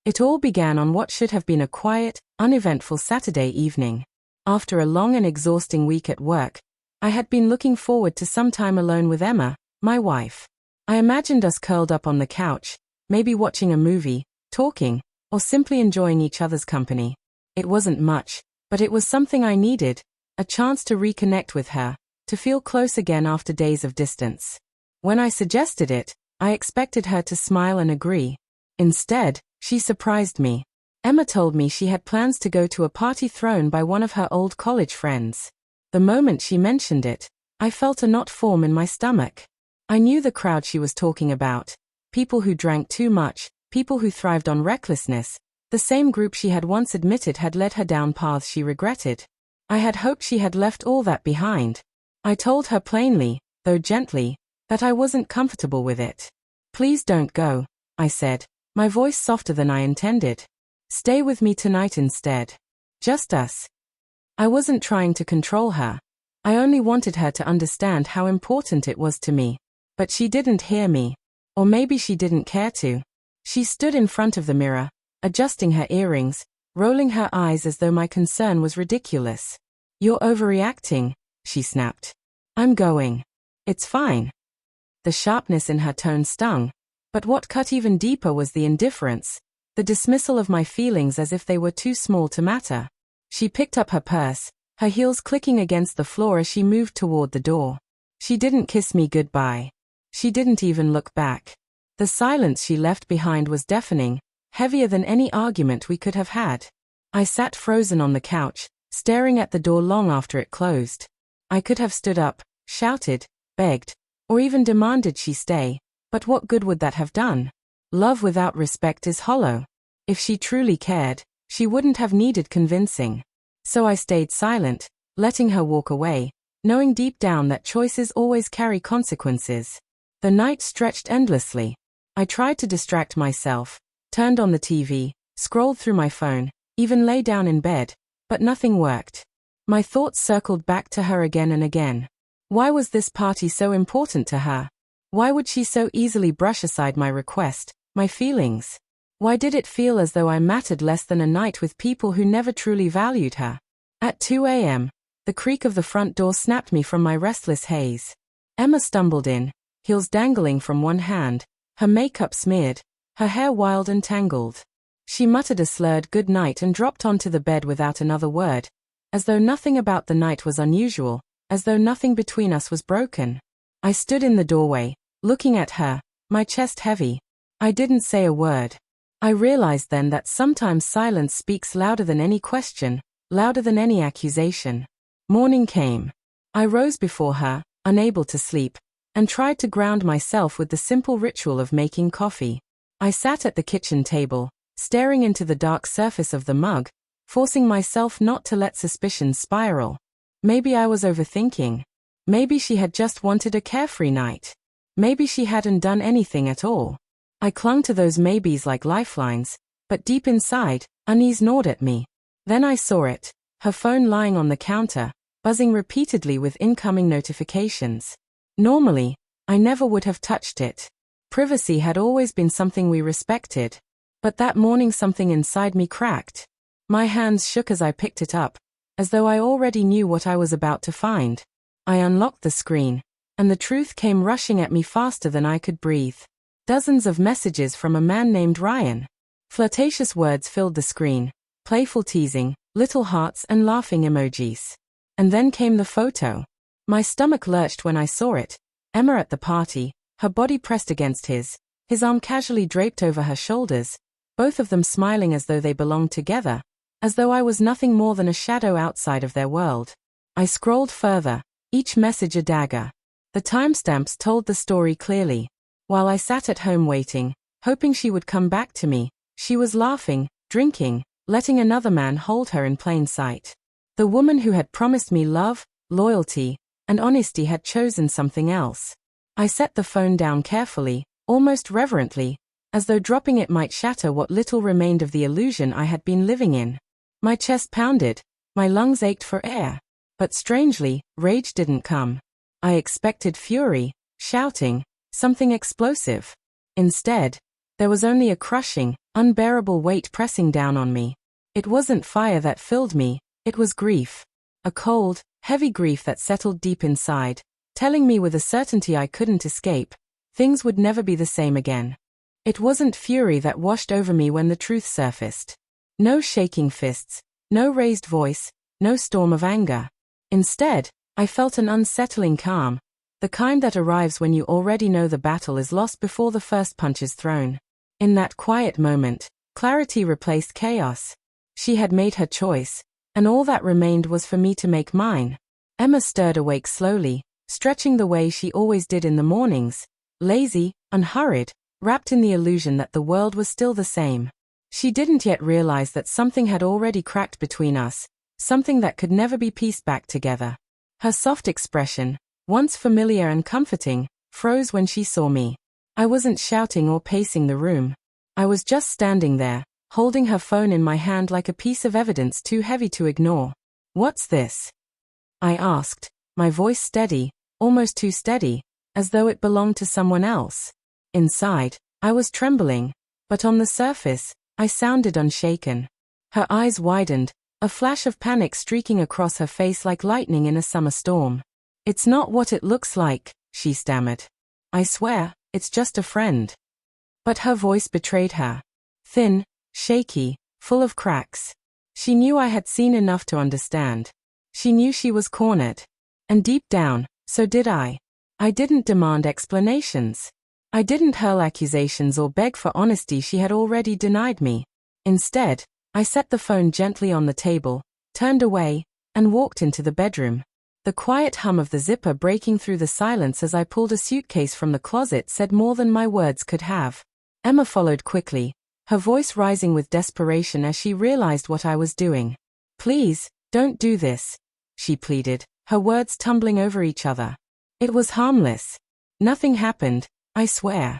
It all began on what should have been a quiet, uneventful Saturday evening. After a long and exhausting week at work, I had been looking forward to some time alone with Emma, my wife. I imagined us curled up on the couch, maybe watching a movie, talking, or simply enjoying each other's company. It wasn't much, but it was something I needed, a chance to reconnect with her, to feel close again after days of distance. When I suggested it, I expected her to smile and agree. Instead, she surprised me. Emma told me she had plans to go to a party thrown by one of her old college friends. The moment she mentioned it, I felt a knot form in my stomach. I knew the crowd she was talking about. People who drank too much, people who thrived on recklessness, the same group she had once admitted had led her down paths she regretted. I had hoped she had left all that behind. I told her plainly, though gently, that I wasn't comfortable with it. "Please don't go," I said, my voice softer than I intended. "Stay with me tonight instead. Just us." I wasn't trying to control her. I only wanted her to understand how important it was to me. But she didn't hear me. Or maybe she didn't care to. She stood in front of the mirror, adjusting her earrings, rolling her eyes as though my concern was ridiculous. "You're overreacting," she snapped. "I'm going. It's fine." The sharpness in her tone stung, but what cut even deeper was the indifference, the dismissal of my feelings as if they were too small to matter. She picked up her purse, her heels clicking against the floor as she moved toward the door. She didn't kiss me goodbye. She didn't even look back. The silence she left behind was deafening, heavier than any argument we could have had. I sat frozen on the couch, staring at the door long after it closed. I could have stood up, shouted, begged, or even demanded she stay, but what good would that have done? Love without respect is hollow. If she truly cared, she wouldn't have needed convincing. So I stayed silent, letting her walk away, knowing deep down that choices always carry consequences. The night stretched endlessly. I tried to distract myself, turned on the TV, scrolled through my phone, even lay down in bed, but nothing worked. My thoughts circled back to her again and again. Why was this party so important to her? Why would she so easily brush aside my request, my feelings? Why did it feel as though I mattered less than a night with people who never truly valued her? At 2 a.m., the creak of the front door snapped me from my restless haze. Emma stumbled in, heels dangling from one hand, her makeup smeared, her hair wild and tangled. She muttered a slurred good night and dropped onto the bed without another word, as though nothing about the night was unusual, as though nothing between us was broken. I stood in the doorway, looking at her, my chest heavy. I didn't say a word. I realized then that sometimes silence speaks louder than any question, louder than any accusation. Morning came. I rose before her, unable to sleep, and tried to ground myself with the simple ritual of making coffee. I sat at the kitchen table, staring into the dark surface of the mug, forcing myself not to let suspicion spiral. Maybe I was overthinking. Maybe she had just wanted a carefree night. Maybe she hadn't done anything at all. I clung to those maybes like lifelines, but deep inside, unease gnawed at me. Then I saw it, her phone lying on the counter, buzzing repeatedly with incoming notifications. Normally, I never would have touched it. Privacy had always been something we respected. But that morning something inside me cracked. My hands shook as I picked it up, as though I already knew what I was about to find. I unlocked the screen, and the truth came rushing at me faster than I could breathe. Dozens of messages from a man named Ryan. Flirtatious words filled the screen, playful teasing, little hearts and laughing emojis. And then came the photo. My stomach lurched when I saw it. Emma at the party, her body pressed against his arm casually draped over her shoulders, both of them smiling as though they belonged together, as though I was nothing more than a shadow outside of their world. I scrolled further, each message a dagger. The timestamps told the story clearly. While I sat at home waiting, hoping she would come back to me, she was laughing, drinking, letting another man hold her in plain sight. The woman who had promised me love, loyalty, and honesty had chosen something else. I set the phone down carefully, almost reverently, as though dropping it might shatter what little remained of the illusion I had been living in. My chest pounded, my lungs ached for air. But strangely, rage didn't come. I expected fury, shouting, something explosive. Instead, There was only a crushing, unbearable weight pressing down on me. It wasn't fire that filled me, it was grief. A cold, heavy grief that settled deep inside, telling me with a certainty I couldn't escape. Things would never be the same again. It wasn't fury that washed over me when the truth surfaced. No shaking fists, no raised voice, no storm of anger. Instead, I felt an unsettling calm, the kind that arrives when you already know the battle is lost before the first punch is thrown. In that quiet moment, clarity replaced chaos. She had made her choice, and all that remained was for me to make mine. Emma stirred awake slowly, stretching the way she always did in the mornings, lazy, unhurried, wrapped in the illusion that the world was still the same. She didn't yet realize that something had already cracked between us, something that could never be pieced back together. Her soft expression, once familiar and comforting, froze when she saw me. I wasn't shouting or pacing the room. I was just standing there, holding her phone in my hand like a piece of evidence too heavy to ignore. "What's this?" I asked, my voice steady, almost too steady, as though it belonged to someone else. Inside, I was trembling, but on the surface, I sounded unshaken. Her eyes widened, a flash of panic streaking across her face like lightning in a summer storm. "It's not what it looks like," she stammered. "I swear, it's just a friend." But her voice betrayed her. Thin, shaky, full of cracks. She knew I had seen enough to understand. She knew she was cornered. And deep down, so did I. I didn't demand explanations. I didn't hurl accusations or beg for honesty she had already denied me. Instead, I set the phone gently on the table, turned away, and walked into the bedroom. The quiet hum of the zipper breaking through the silence as I pulled a suitcase from the closet said more than my words could have. Emma followed quickly, her voice rising with desperation as she realized what I was doing. "Please, don't do this," she pleaded, her words tumbling over each other. "It was harmless. Nothing happened, I swear."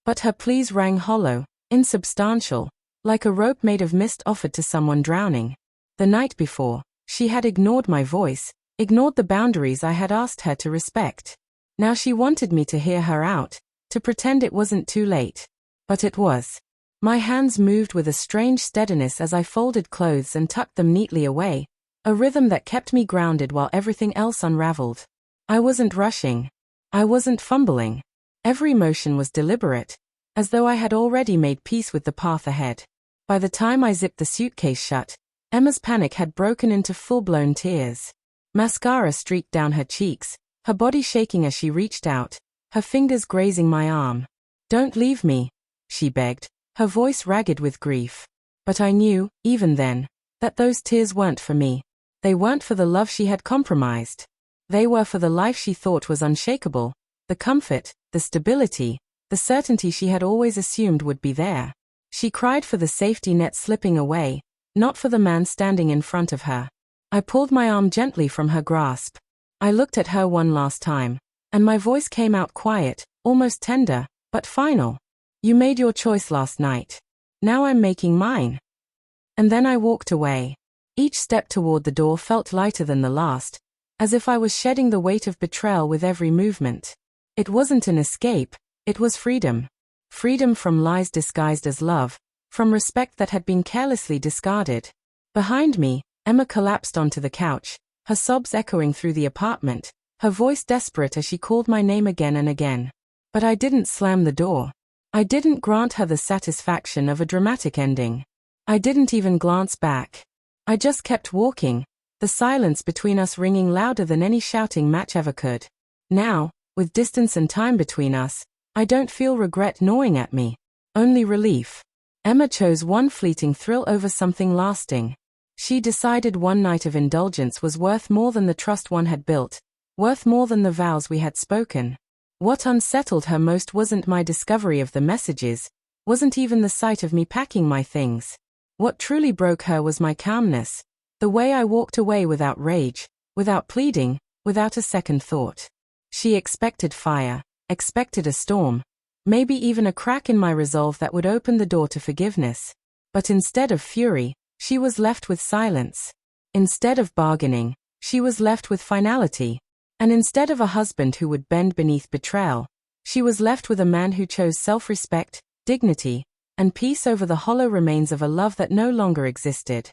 But her pleas rang hollow, insubstantial, like a rope made of mist offered to someone drowning. The night before, she had ignored my voice, ignored the boundaries I had asked her to respect. Now she wanted me to hear her out, to pretend it wasn't too late. But it was. My hands moved with a strange steadiness as I folded clothes and tucked them neatly away, a rhythm that kept me grounded while everything else unraveled. I wasn't rushing. I wasn't fumbling. Every motion was deliberate, as though I had already made peace with the path ahead. By the time I zipped the suitcase shut, Emma's panic had broken into full-blown tears. Mascara streaked down her cheeks, her body shaking as she reached out, her fingers grazing my arm. "Don't leave me," she begged, her voice ragged with grief. But I knew, even then, that those tears weren't for me. They weren't for the love she had compromised. They were for the life she thought was unshakable, the comfort, the stability, the certainty she had always assumed would be there. She cried for the safety net slipping away, not for the man standing in front of her. I pulled my arm gently from her grasp. I looked at her one last time, and my voice came out quiet, almost tender, but final. "You made your choice last night. Now I'm making mine." And then I walked away. Each step toward the door felt lighter than the last, as if I was shedding the weight of betrayal with every movement. It wasn't an escape, it was freedom. Freedom from lies disguised as love, from respect that had been carelessly discarded. Behind me, Emma collapsed onto the couch, her sobs echoing through the apartment, her voice desperate as she called my name again and again. But I didn't slam the door. I didn't grant her the satisfaction of a dramatic ending. I didn't even glance back. I just kept walking, the silence between us ringing louder than any shouting match ever could. Now, with distance and time between us, I don't feel regret gnawing at me. Only relief. Emma chose one fleeting thrill over something lasting. She decided one night of indulgence was worth more than the trust one had built, worth more than the vows we had spoken. What unsettled her most wasn't my discovery of the messages, wasn't even the sight of me packing my things. What truly broke her was my calmness, the way I walked away without rage, without pleading, without a second thought. She expected fire, expected a storm, maybe even a crack in my resolve that would open the door to forgiveness. But instead of fury, she was left with silence. Instead of bargaining, she was left with finality. And instead of a husband who would bend beneath betrayal, she was left with a man who chose self-respect, dignity, and peace over the hollow remains of a love that no longer existed.